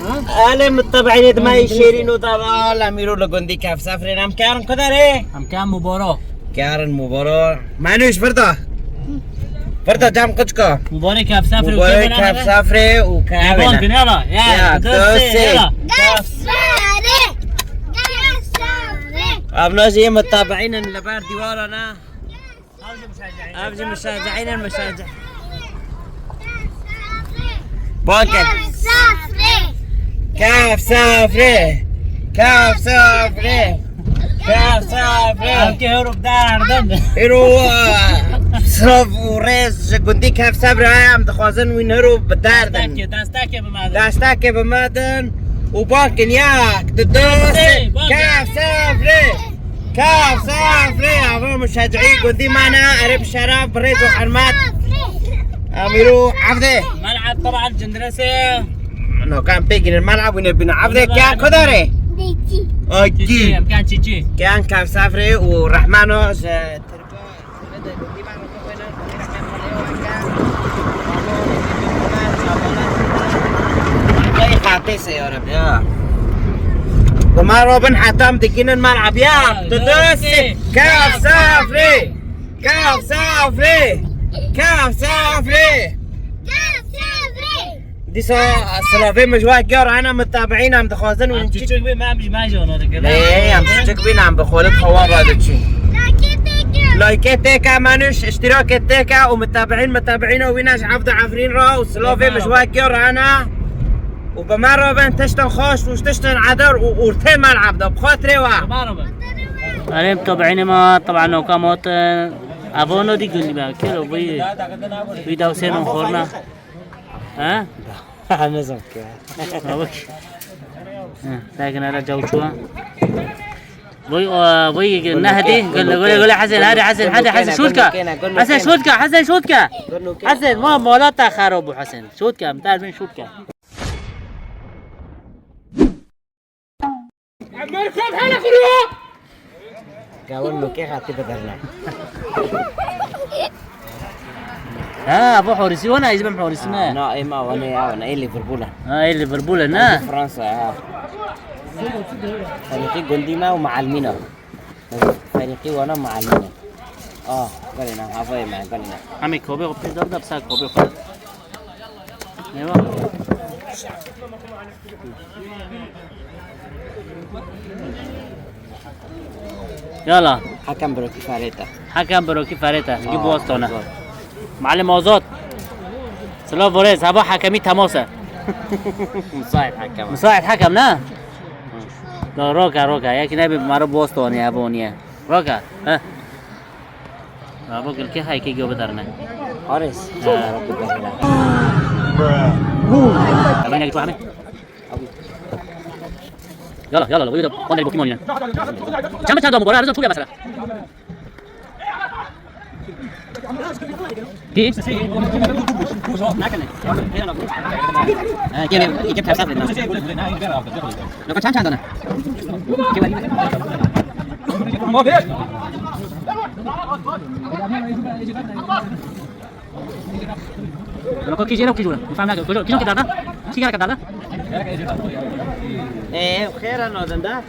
أهلا متابعين دماء شيرين وطبعا الأميرو لقندي كاف سافرين هم كارن كداره هم كان مباراة كارن مباراة معنوش فردا جام كتشكا مباراة كاف سافر مباراة كاف سافري وكابنا يلا يا دوسي كاف سافر أبنا زي متابعين اللبار ديوارنا أبجي مشاجعين المشاجع بوكت كاف سافري كاف سافري كاف سافري هم كهرب دار دم إيرو صرف وريس قندي كاف سافري هاي عم تخوازن وينهرو بداردن داستاكي بماذا داستاكي بمادن وباكن ياك تدوسي كاف سافري كاف سافري عبر مشجعين قندي معنا قريب الشرف بريد وحرمات أميرو عفدي ملعب طبعا جندرسي انه كان بيجي الملعب ونبي نعبده كان كدري تشي هم كان تشي كان كاف سافري ورحمانو حاطي سيارة يا وما روبن حتام تكين الملعب يا تدوسي كاف سافري كاف سافري كاف سافري دي سلافي مجواه كير انا متابعين عم تخوزن تشي ما مش ما جون هذا كده ايه عم تشكبين عم بخولك خوار هذا الشيء لايكات تيكا مانوش اشتراك تيكا ومتابعين ويناش عفض عفرين را وسلافي مجواه كير انا وبمرة بين تشتن خوش وتشتن عدر وورتي ملعب ده بخاطري واحد أنا متابعين ما طبعا نوكامات أبونو دي قلني بقى كيلو بي داوسين خورنا ها نظام أبوك لكن أنا جو شو بوي نهدي قول حسن هذا حسن شوتكا حسن شوتكا حسن ما مولاتا خرابو حسن شوتكا متعرف مين شوتكا عمركم هلا خروج قاول له كيف هاتي بدرنا ابو حورسي وانا يجمع حورسي ما نا اي ما وانا اي ليفربول اي ليفربول نا فرنسا فريقي قندي ما ومعلمينه فريقي وانا معلمينه قالنا عفوا ما قالنا عمي كوبي وبتش دبدب ساك كوبي خد ايوه يلا حكم بروكي فاريتا جيب وسطنا معلم موزات سلام بوريس هبا حكمي تماسه مساعد حكم نا لا روكا ياكي نبي مارو بوستوني ابونيه روكا ها ابو قال كي هاي كي جو بدرنا هاريس ابينا جيت واحد يلا ويدا قلنا البوكيمون يعني كم تاخذ مباراه لازم تقول مثلا كي كيف جبتها سافر لو كان عندنا ما فيش لو كي جينا فهمنا كيلو كده ده كي كده ده ايه خير انا ده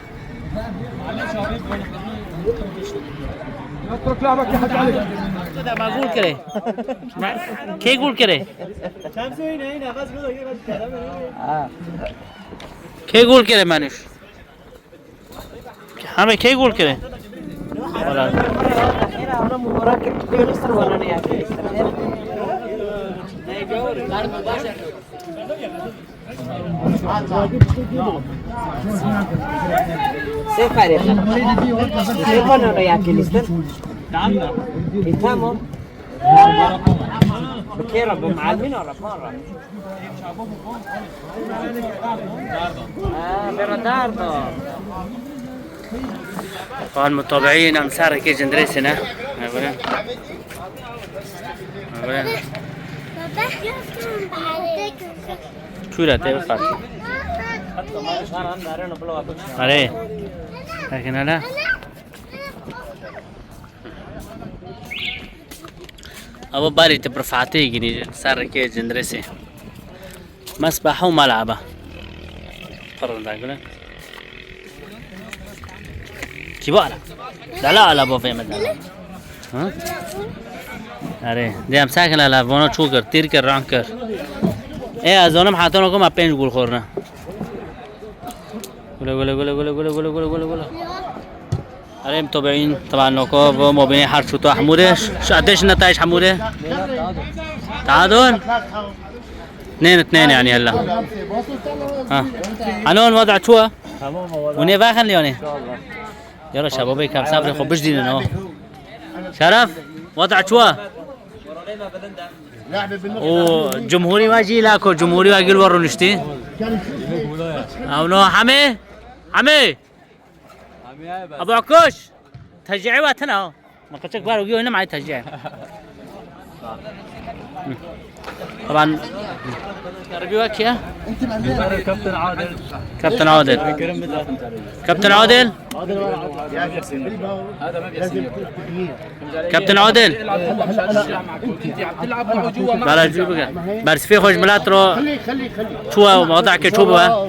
اترك لعبك يا حاج علي ده معقول كده كي يقول كده كي يقول كده مانوش हमें क्या गोल करे वाला انا مباراه كنت بيستر ولا يا Se fareta. Se fanno noi anche l'Ister? Diciamo? Perché erano معلمين ولا مرة؟ برداردو. طبعا المتابعين امسار كي جندريسنا شو لا تبقى عليه لكن لا ابو بالي تبرفعتي جني صار كي جندرسي مسبح وملعبه فرن داخله چیبالا دلا علا با فهم دلا ها آره دیم ساکن علا وانا چو کر تیر کر ران کر ای از اونم حتی نکم ما 5 گل خورنا گله آره متابعين طبعا نوكوف ما بين حرب شوطه حموده قديش النتائج حموده تعادل 2-2 يعني هلا ها حنون وضع شو وني باخن ليوني يلا شبابي كم سافر خب بجدين انا شرف وضع شو وجمهوري واجي لاكو جمهوري واجي ورو نشتي او نو حمي ابو عكوش تشجيعي وقتنا ما كنتش كبار وجيو هنا معي تشجيع طبعا ربي وكيا كابتن عادل كابتن عادل كابتن عادل بلا جوبك بس في خوش ملاترو شو وضعك شو بقى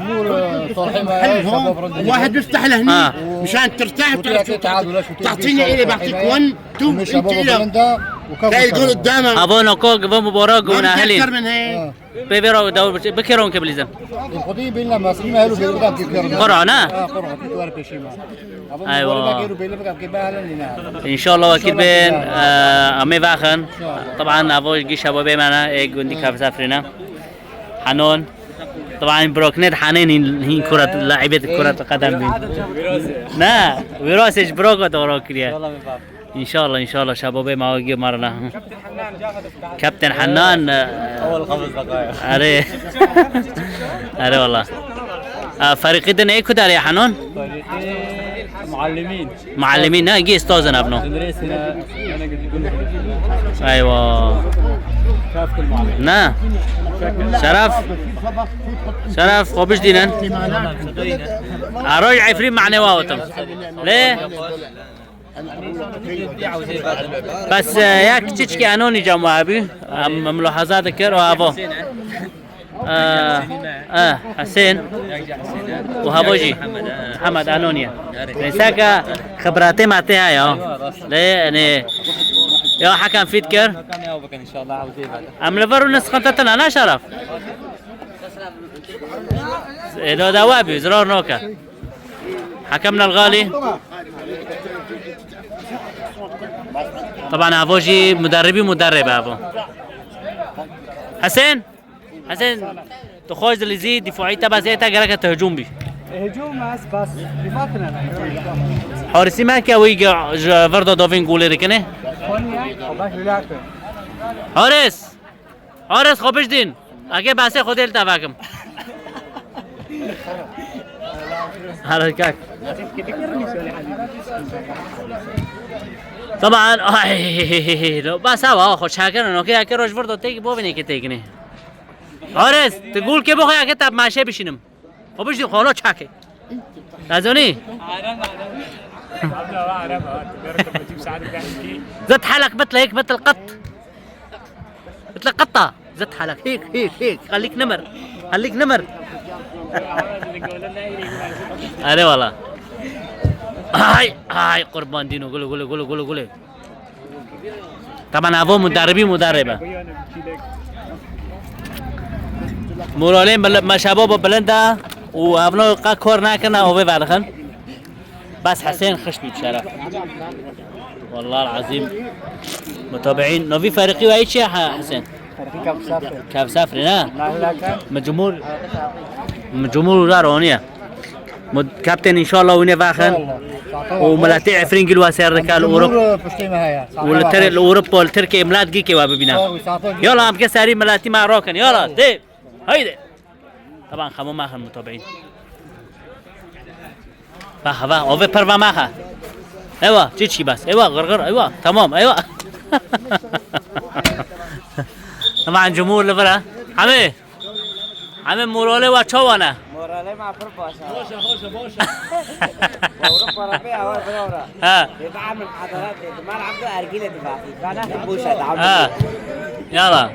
واحد بيفتح له هنا مشان ترتاح تعطيني الي بعطيك 1 2 انت الى كاي يقول قدامه ابونا كوك بو مباراه قونا اهلي اكثر من هيك بيبيرو دور بكيرون كبليزم الخطيب بينا مسلمه هلو بيرجع كيكر قرعنا قرعه كيكر بيشيما ايوه بيرجع كيبال لنا ان شاء الله وكيل بين امي باخن طبعا ابو جي شبابي معنا اي جندي كاف سافرنا حنون طبعا بروكنت حنين هي كره لاعبه كره القدم بين نا وراثه بروكو دورو كريا ان شاء الله شبابي ما وجي مرنا كابتن حنان اول 5 دقائق اري اري والله فريقنا ايه كدار يا حنون معلمين ناجي استاذنا ابنه تدريسنا انا قلت يقول ايوه كافه المعلم نا شرف خوبش دينن اروج عفرين معني واوتم ليه بس ياك تشكي انوني جماعبي ملاحظات كر وابو حسين وهابوجي محمد انونيا لساك خبراتي معتها يا ليه يعني يا حكم فيتكر ان شاء الله عاوزين ام لفرو نسخنتنا انا شرف لو دوابي زرار نوكا حكمنا الغالي طبعا ابوجي مدرب ابو حسين تخرج اللي زي دفاعي تبع زي تاجرك تهجم بي هجوم بس رفاقنا حارسي ما كوي فردا دوفين قولي ركنه حارس خوبش دين اگه باسه خودل تفاکم حركات طبعا لو بس هوا خوش هاكر انه که روش ورد تيجي بو بني كتيجني حارس تقول كي بخو اگه تب ماشه بشینم خوبش دين خالا چاكه لازوني زت حالك مثل هيك مثل قط مثل قطة زت حالك هيك خليك نمر أري والله هاي قربان دينو قولوا طبعا أبو مدربة مورالين ما شباب بلندا وابنو قاكور ناكنا وبي بعدخن بس حسين خشبي بشرف والله العظيم متابعين نوفي فريقي واي شيء حسين كاف سافر نا جمهور رارونيا كابتن ان شاء الله وين باخن وملاتي عفرين قلوا سير ركال اوروب والتر الاوروبا والتركي املات جيكي واببنا يلا ام كساري ملاتي مع روكن يلا ديب هيدي طبعا خمو ماخن متابعين باخا اوفي برفا ماخا ايوه تشي بس ايوه غرغر ايوه تمام ايوه طبعا جمهور لفرا عمي مورالي واتشوانا مورالي مع فرباشا بوشا اوروبا ربيع اول فرورا دفاع من حضارات الملعب ده ارجيله دفاعي فانا بوشا يلا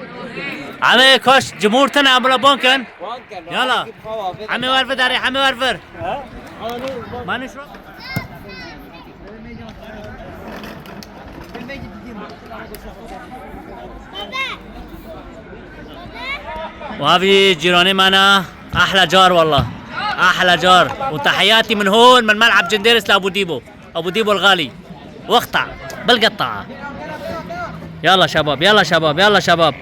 عمي كوش جمهورتنا عملوا بونكن ممكن يلا. نجيب خوف. عمي ورفر داري عمي ورفر ما نشرب وهذه جيراني معنا احلى جار والله احلى جار وتحياتي من هون من ملعب جنديرس لابو ديبو ابو ديبو الغالي واقطع بالقطعه يلا شباب يلا شباب يلا شباب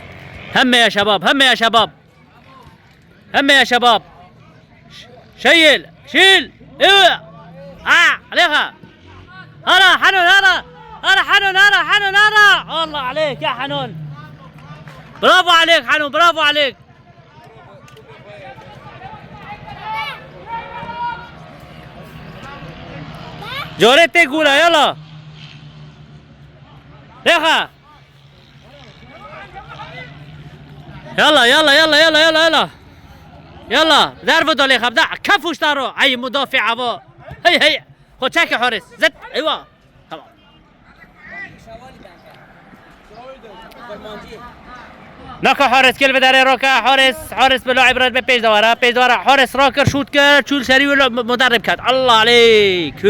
هم يا شباب هم يا شباب هم يا شباب شيل شيل ايوه عليها هلا حنون هلا هلا حنون هلا حنون هلا الله عليك يا حنون برافو عليك حنون برافو عليك جوريتي قولها يلا ليخا يلا يلا يلا يلا يلا يلا يلا ضربوا دوليخا ابدع كفوش دارو اي مدافع ابو هي خد شاكي حارس زد ايوه تمام ناكا حارس كل بداري روكا حارس بلاعب رد بيج دوارا حارس راكر شوت كر شول سري ولا مدرب كات الله عليك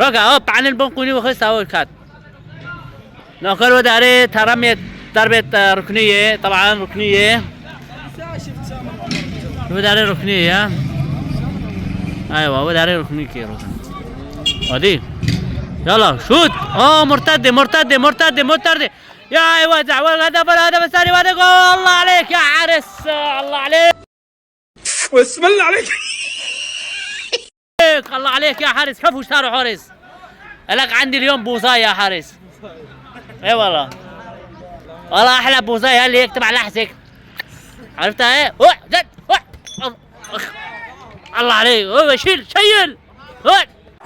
روكا اوب عن البنقوني وخس اول كات ناكر بداري ترمية ضربة ركنية طبعا ركنية بداري ركنية ايوه بداري ركنية كيرو هذي يلا شوت مرتدة يا ايوه هدف الثاني وهذا جول الله عليك يا حارس الله عليك بسم الله عليك. الله عليك يا حارس كفو صار حارس لك عندي اليوم بوصاية يا حارس اي والله والله احلى بوصاية اللي يكتب على حسك عرفتها ايه زد الله عليك شيل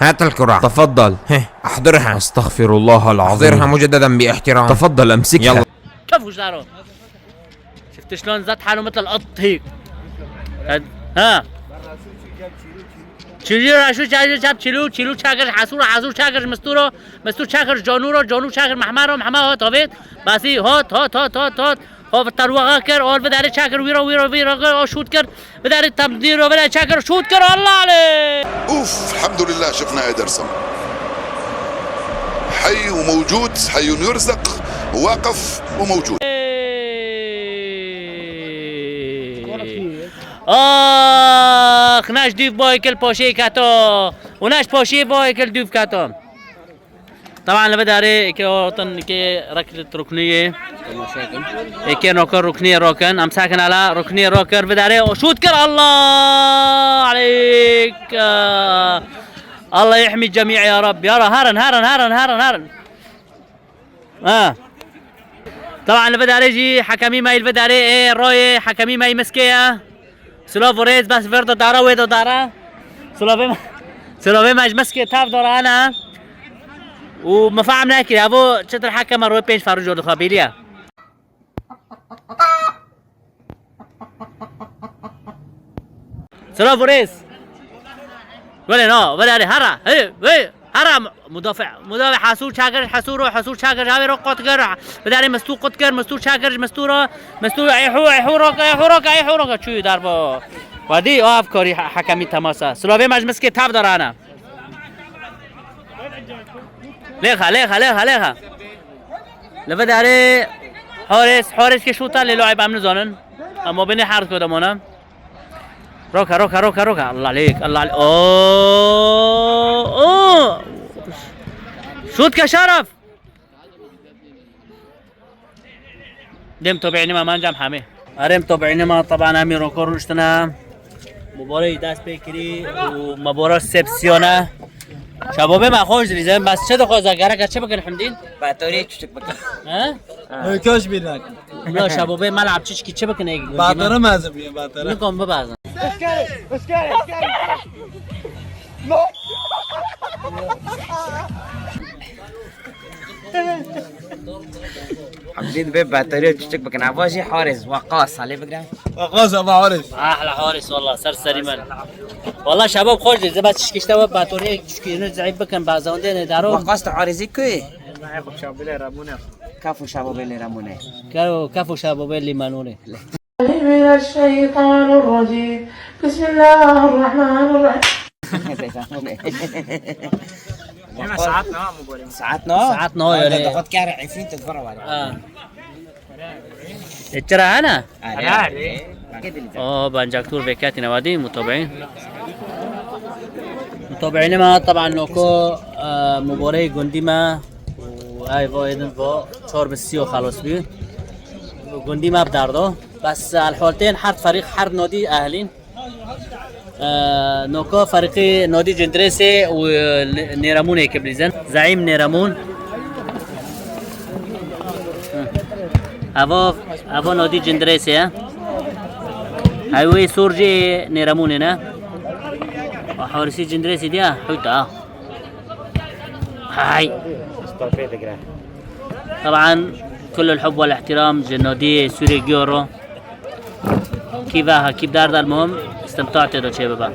هات الكرة تفضل احضرها استغفر الله العظيم احضرها مجددا باحترام تفضل امسكها يلا كفو صاروا شفت شلون زت حاله مثل القط هيك ها چیلو چاکر حسور چاکر مستور چاکر جانو چاکر محمد هات هاوید باسی هات خب تروقا کر اور بداره چاکر ویرا شوت کر بداره تبدیل رو بداره چاکر شوت کر الله عليه اوف الحمد لله شفنا ادرسون حي وموجود حي يرزق واقف وموجود ناش دیو با کل پاشی کاتو و ناش پاشی با کل دیو کاتو طبعا اللي بداري كي وطن كي ركلة ركنية كي نوكر ركنية روكن ام ساكن على ركنية روكر بداري وشوت كر الله عليك الله يحمي الجميع يا رب يلا هارن طبعا اللي بداري جي حكمي ماي البداري ايه روي حكمي ماي مسكيه سلوفو ريز بس فرد دارا ويدو دارا سلوفي ماج مسكي تاف دورا انا وما فاهم ناكل ابو شتر حكم روي بيش فارو جود خابيليا سلوفو ريز ولا نو بداري هرا هرا مدافع حاسور شاكر هاوي رو قطكر بداري مستور قطكر مستور شاكر مستور ايحو روكا شو داربو ودي اوف كوري حكمي تماسا سلوفي ماج مسكي تاف درانا ليخا لبداري حارس كي شوطا للاعب عم نزونن اما بني حارس قدامنا روكا الله عليك اوه شوت كشرف دم تابعيني ما منجم حامي ارم تابعيني ما طبعا امي روكور نشتنا مباراة دست بکری و مباراة سپسیونه شبابه ما خوش دیدم بس چه دو خوزا گره چه بکن حمدین باتوری چوچک بکن ها کاش بیرک لا شبابه ملعب چه بکن ایگ باتره مازه بیه باتره نکن ببازن حمدين بيب باتوری چوچک بکن عباشی حارس وقاص عليه بقرا وقاص ابو حارس احلى حارس والله سرسري من والله شباب خوش دي زبط شكشتا باتوري چشكي ضعيف بكن بعضون دي دارو وقاص عارزي كوي كافو شابو بين رامونه كفو شابو بيلي مانوني من الشيطان الرجيم بسم الله الرحمن الرحيم ساعات نو يا ري قد كان عفين تتفرج عليه ترى انا بانجاكتور بيكاتي نوادي متابعين ما طبعا نوكو مباراه جنديما وهاي فو ايدن فو شور بسيو خلاص بي جنديما بداردو بس الحالتين حرد فريق حرد نادي اهلين نوكو فريقي نادي جندريسي ونيرامون هيك بليزن زعيم نيرامون افو نادي جندريسي ها هايوي سورجي نيرامون هنا وحوارسي جندريسي دي حوتا هاي طبعا كل الحب والاحترام جنودي سوري جيورو كيف دار المهم استمتعت يا شباب